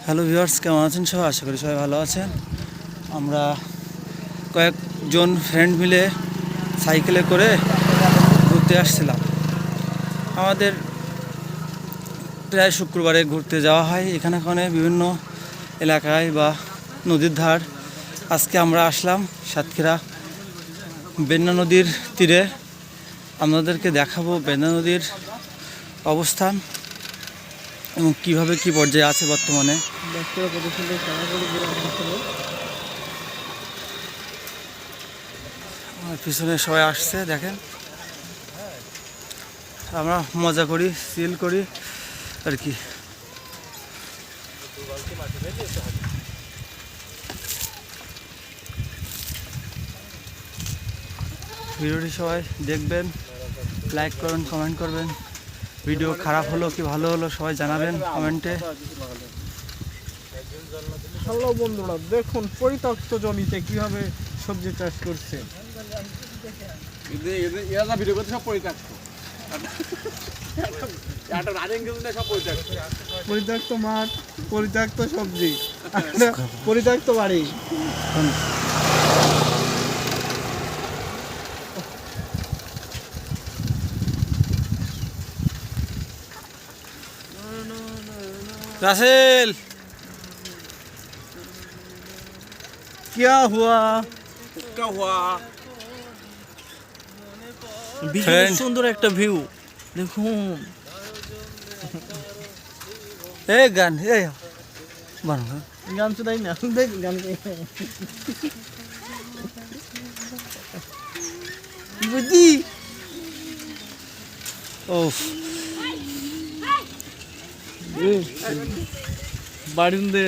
Hello viewers, কেমন আছেন সবাই? আশা করি সবাই ভালো আছেন। আমরা কয়েকজন ফ্রেন্ড মিলে সাইকেলে করে ঘুরতে আসছিলাম। আমাদের প্রায় শুক্রবারে ঘুরতে যাওয়া হয় এখানে বিভিন্ন এলাকায় বা নদীর ধার। আজকে আমরা আসলাম সাতক্ষীরা বেন্না নদীর তীরে। আপনাদেরকে দেখাবো বেন্না নদীর অবস্থান এবং কীভাবে কী পর্যায়ে আছে বর্তমানে। পিছনে সবাই আসছে দেখেন, আমরা মজা করি, চিল করি আর কি। ভিডিওটি সবাই দেখবেন, লাইক করবেন, কমেন্ট করবেন। ভিডিও খারাপ হলো কি ভালো হলো সবাই জানাবেন কমেন্টে। হ্যালো বন্ধুরা, দেখুন পরিত্যক্ত জমিতে কিভাবে সবজি চাষ করছে। পরিত্যক্ত মাঠ, পরিত্যক্ত সবজি, পরিত্যক্ত বাড়ি। রাসেল, क्या हुआ? Friend. সুন্দর একটা ভিউ দেখুন। এই গান এই বানো গান শুনাই না, দেখ গান বুঝি। ও বাড়িতে